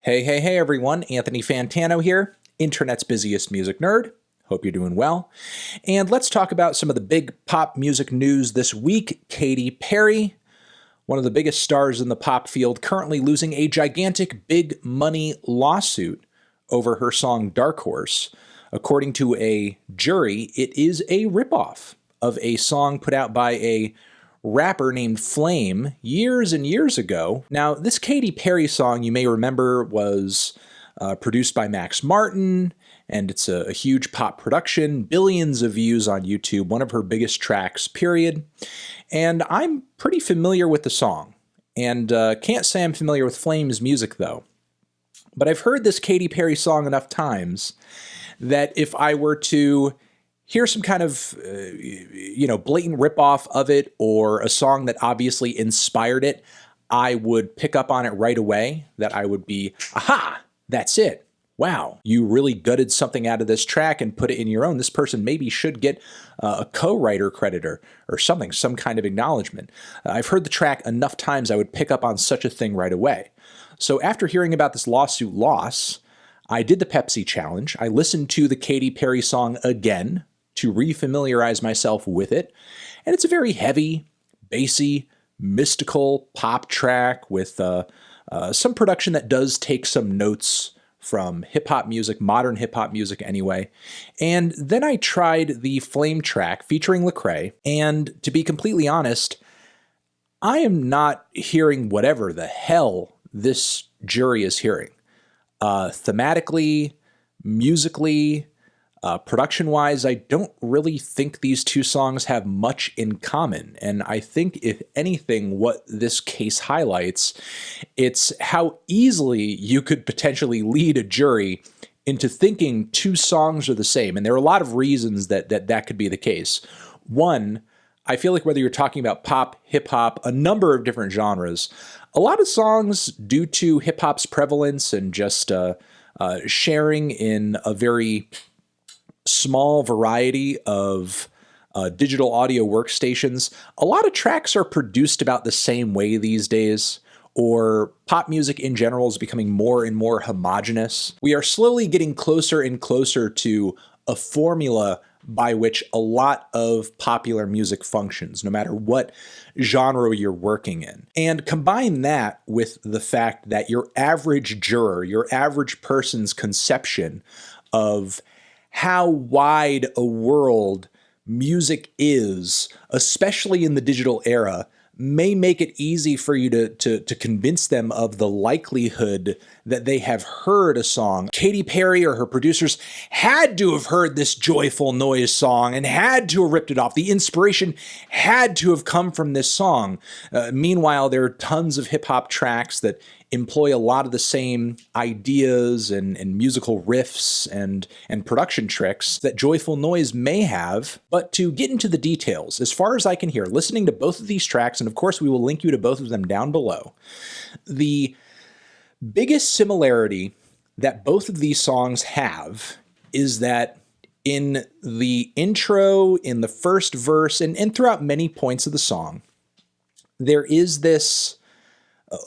Hey everyone, Anthony Fantano here, internet's busiest music nerd. Hope you're doing well. And let's talk about some of the big pop music news this week. Katy Perry, one of the biggest stars in the pop field, currently losing a gigantic big money lawsuit over her song Dark Horse. According to a jury, it is a ripoff of a song put out by a rapper named Flame years and years ago. Now, this Katy Perry song, you may remember, was produced by Max Martin, and it's a huge pop production, billions of views on YouTube, one of her biggest tracks, period. And I'm pretty familiar with the song, and can't say I'm familiar with Flame's music, though. But I've heard this Katy Perry song enough times that if I were to hear some kind of, blatant ripoff of it, or a song that obviously inspired it, I would pick up on it right away, that I would be, aha, that's it. Wow, you really gutted something out of this track and put it in your own. This person maybe should get a co-writer credit or something, some kind of acknowledgement. I've heard the track enough times I would pick up on such a thing right away. So after hearing about this lawsuit loss, I did the Pepsi challenge. I listened to the Katy Perry song again to refamiliarize myself with it. And it's a very heavy, bassy, mystical pop track with some production that does take some notes from hip-hop music, modern hip-hop music anyway. And then I tried the Flame track featuring Lecrae, and to be completely honest, I am not hearing whatever the hell this jury is hearing. Thematically, musically, production-wise, I don't really think these two songs have much in common. And I think, if anything, what this case highlights, it's how easily you could potentially lead a jury into thinking two songs are the same. And there are a lot of reasons that could be the case. One, I feel like whether you're talking about pop, hip-hop, a number of different genres, a lot of songs, due to hip-hop's prevalence and just sharing in a very small variety of digital audio workstations, a lot of tracks are produced about the same way these days, or pop music in general is becoming more and more homogenous. We are slowly getting closer and closer to a formula by which a lot of popular music functions, no matter what genre you're working in. And combine that with the fact that your average juror, your average person's conception of how wide a world music is, especially in the digital era, may make it easy for you to convince them of the likelihood that they have heard a song. Katy Perry or her producers had to have heard this Joyful Noise song and had to have ripped it off. The inspiration had to have come from this song. Meanwhile, there are tons of hip-hop tracks that employ a lot of the same ideas and musical riffs and production tricks that Joyful Noise may have. But to get into the details, as far as I can hear, listening to both of these tracks, and of course we will link you to both of them down below, the biggest similarity that both of these songs have is that in the intro, in the first verse, and throughout many points of the song, there is this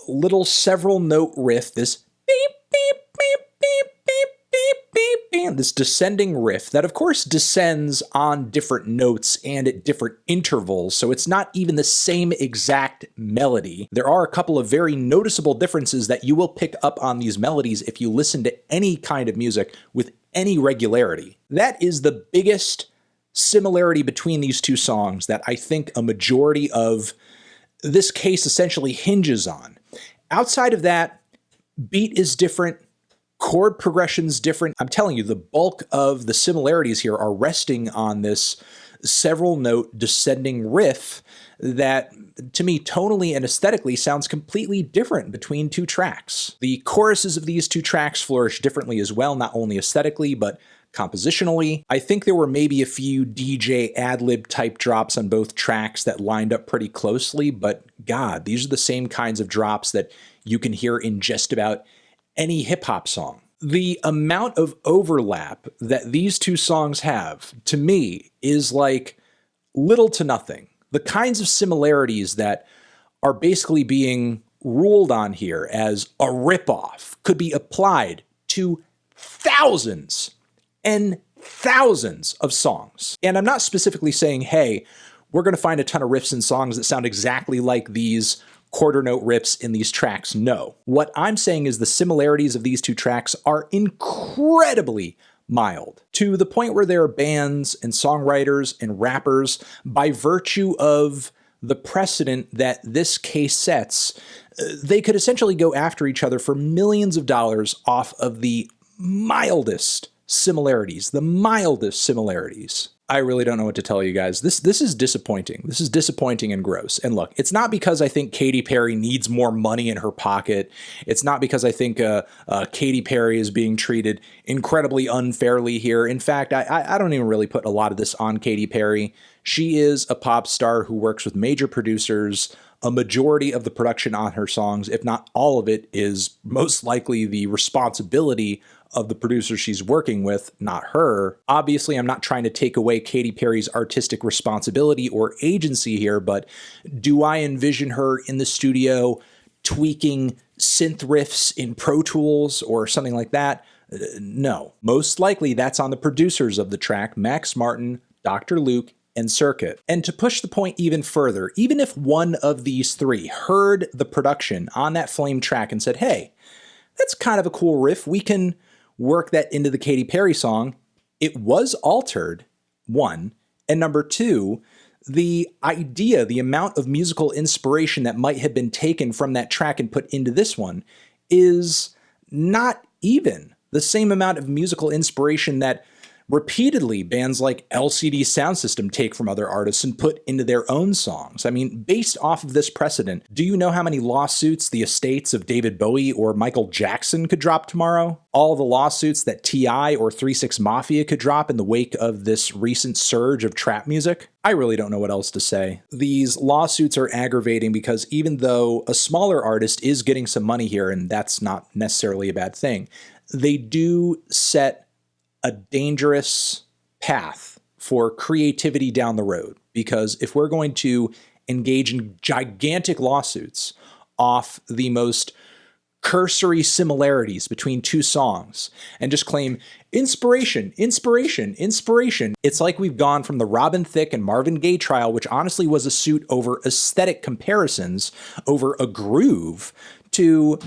little several note riff, this beep, beep, beep, beep, beep, beep, beep, beep, this descending riff that of course descends on different notes and at different intervals, so it's not even the same exact melody. There are a couple of very noticeable differences that you will pick up on these melodies if you listen to any kind of music with any regularity. That is the biggest similarity between these two songs that I think a majority of this case essentially hinges on. Outside of that, beat is different, chord progression's different. I'm telling you, the bulk of the similarities here are resting on this several note descending riff that, to me, tonally and aesthetically sounds completely different between two tracks. The choruses of these two tracks flourish differently as well, not only aesthetically, but compositionally. I think there were maybe a few DJ ad-lib type drops on both tracks that lined up pretty closely, but God, these are the same kinds of drops that you can hear in just about any hip-hop song. The amount of overlap that these two songs have, to me, is like little to nothing. The kinds of similarities that are basically being ruled on here as a ripoff could be applied to thousands and thousands of songs. And I'm not specifically saying, hey, we're going to find a ton of riffs and songs that sound exactly like these quarter note riffs in these tracks. No. What I'm saying is the similarities of these two tracks are incredibly mild, to the point where there are bands and songwriters and rappers, by virtue of the precedent that this case sets, they could essentially go after each other for millions of dollars off of the mildest similarities, the mildest similarities. I really don't know what to tell you guys. This is disappointing. This is disappointing and gross. And look, it's not because I think Katy Perry needs more money in her pocket. It's not because I think Katy Perry is being treated incredibly unfairly here. In fact, I don't even really put a lot of this on Katy Perry. She is a pop star who works with major producers. A majority of the production on her songs, if not all of it, is most likely the responsibility of the producer she's working with, not her. Obviously, I'm not trying to take away Katy Perry's artistic responsibility or agency here, but do I envision her in the studio tweaking synth riffs in Pro Tools or something like that? No. Most likely that's on the producers of the track, Max Martin, Dr. Luke, and Circuit. And to push the point even further, even if one of these three heard the production on that Flame track and said, hey, that's kind of a cool riff, we can work that into the Katy Perry song, it was altered, one, and number two, the idea, the amount of musical inspiration that might have been taken from that track and put into this one is not even the same amount of musical inspiration that repeatedly bands like LCD Sound System take from other artists and put into their own songs. I mean, based off of this precedent, do you know how many lawsuits the estates of David Bowie or Michael Jackson could drop tomorrow? All the lawsuits that T.I. or 3 6 Mafia could drop in the wake of this recent surge of trap music? I really don't know what else to say. These lawsuits are aggravating because even though a smaller artist is getting some money here, and that's not necessarily a bad thing, they do set a dangerous path for creativity down the road. Because if we're going to engage in gigantic lawsuits off the most cursory similarities between two songs and just claim inspiration, inspiration, inspiration, it's like we've gone from the Robin Thicke and Marvin Gaye trial, which honestly was a suit over aesthetic comparisons over a groove, to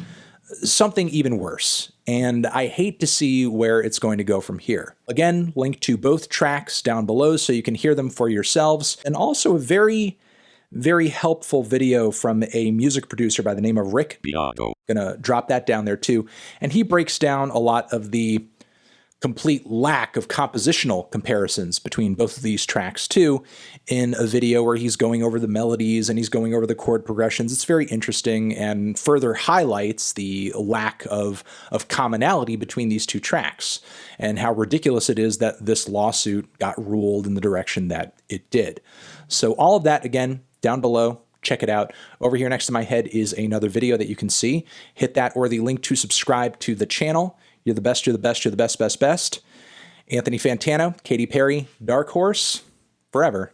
something even worse. And I hate to see where it's going to go from here. Again, link to both tracks down below so you can hear them for yourselves. And also a very, very helpful video from a music producer by the name of Rick Biago. Gonna drop that down there too. And he breaks down a lot of the complete lack of compositional comparisons between both of these tracks too, in a video where he's going over the melodies and he's going over the chord progressions. It's very interesting and further highlights the lack of commonality between these two tracks and how ridiculous it is that this lawsuit got ruled in the direction that it did. So all of that, again, down below. Check it out. Over here next to my head is another video that you can see. Hit that or the link to subscribe to the channel. You're the best, you're the best, you're the best, best, best. Anthony Fantano, Katy Perry, Dark Horse, forever.